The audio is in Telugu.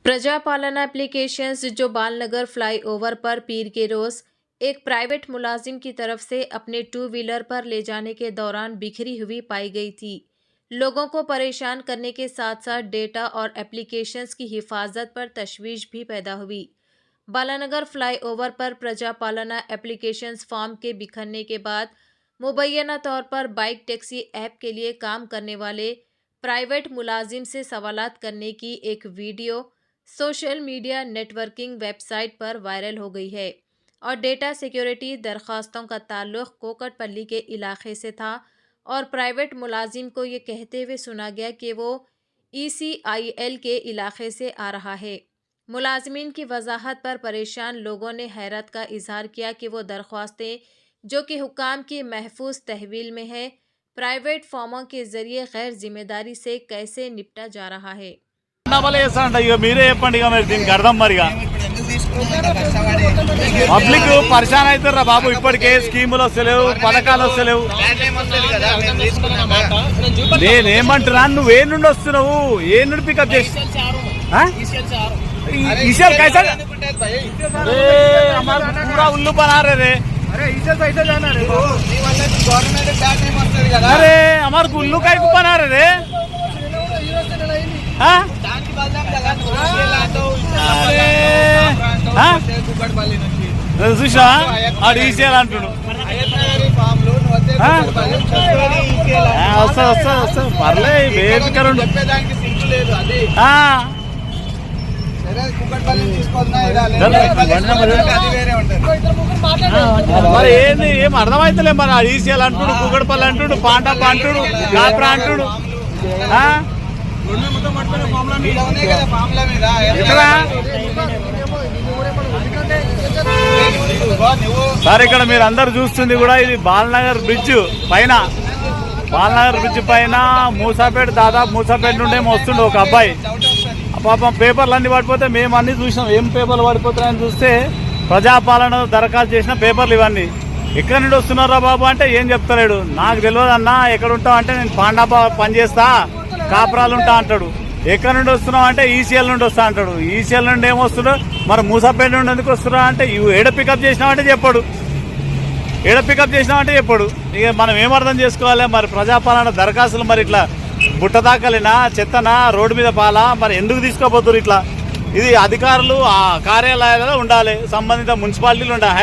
प्रजापालन एप्लीकेशंस जो बालनगर फ्लाईओवर पर पीर के रोज एक प्राइवेट मुलाजिम की तरफ से अपने टू व्हीलर पर ले जाने के दौरान बिखरी हुई पाई गई थी। लोगों को परेशान करने के साथ साथ डेटा और एप्लीकेशंस की हिफाजत पर तशवीश भी पैदा हुई। बालानगर फ्लाईओवर पर प्रजापालना एप्लीकेशंस फॉर्म के बिखरने के बाद मुबैना तौर पर बाइक टैक्सी ऐप के लिए काम करने वाले प्राइवेट मुलाजिम से सवालात करने की एक video social media networking website पर वायरल हो गई है और डेटा सिक्योरिटी दरखास्तों का ताल्लुक कोकटपल्ली के इलाके से था और प्राइवेट मुलाजिम को ये कहते हुए सुना गया कि वो ECIL के इलाके से आ रहा है। मुलाजमीन की वजाहत पर परेशान लोगों ने हैरत का इजहार किया कि वो दरख्वास्तें जो कि हुकाम की महफूज तहवील में है प्राइवेट फॉर्मों के जरिए गैर जिम्मेदारी से कैसे निपटा जा रहा है। మీరే చెప్పండి ఇక మరి దీనికి అర్థం మరిగా పబ్లిక్ పరిశాన్ అవుతారా బాబు, ఇప్పటికే స్కీములు వస్తలేవు, పథకాలు వస్తలేవు. నేనేమంటున్నా, నువ్వు ఏ నుండి వస్తున్నావు, ఏ నుండి పికప్ చేసి పూరా ఉల్లు బనా రే अरे हमारे गुल्लू का बना रहे చూసా అడిగిసేయాలి అంటుడు. వస్తా పర్లే వేదికరు మరి ఏంది ఏం అర్థమైతలే. మరి అడిగిసేయాలి అంటుడు, కుక్కడపల్లి అంటుడు, పాంటప్ప అంటుడు, కాపురా అంటుడు. సార్ ఇక్కడ మీరు అందరు చూస్తుంది కూడా ఇది బాలనగర్ బ్రిడ్జ్ పైన, బాలనగర్ బ్రిడ్జ్ పైన మూసాపేట, దాదాపు మూసాపేట నుండి వస్తుండే ఒక అబ్బాయి. పాపం పేపర్లు అన్ని పడిపోతే మేము అన్ని చూసినాం, ఏం పేపర్లు పడిపోతున్నాయని చూస్తే ప్రజాపాలన దరఖాస్తు చేసిన పేపర్లు ఇవన్నీ. ఎక్కడి నుండి వస్తున్నారా బాబు అంటే ఏం చెప్తలేడు. నాకు తెలియదు అన్న, ఎక్కడ ఉంటావు అంటే నేను పాండాపా పనిచేస్తా, కాపురాలు ఉంటా అంటాడు. ఎక్కడి నుండి వస్తున్నావు అంటే ECL నుండి వస్తా అంటాడు. ECL నుండి ఏమొస్తున్నావు, మరి మూసాపేట నుండి ఎందుకు వస్తున్నావు అంటే ఏడ పికప్ చేసినావంటే చెప్పాడు, ఏడ పికప్ చేసినావంటే చెప్పాడు. ఇక మనం ఏమర్థం చేసుకోవాలి మరి ప్రజాపాలన దరఖాస్తులు మరి ఇట్లా బుట్ట దాకలినా, చెత్తనా, రోడ్డు మీద పాలా, మరి ఎందుకు తీసుకోపోతున్నారు ఇట్లా? ఇది అధికారులు ఆ కార్యాలయాలలో ఉండాలి, సంబంధిత మున్సిపాలిటీలు ఉండాలి.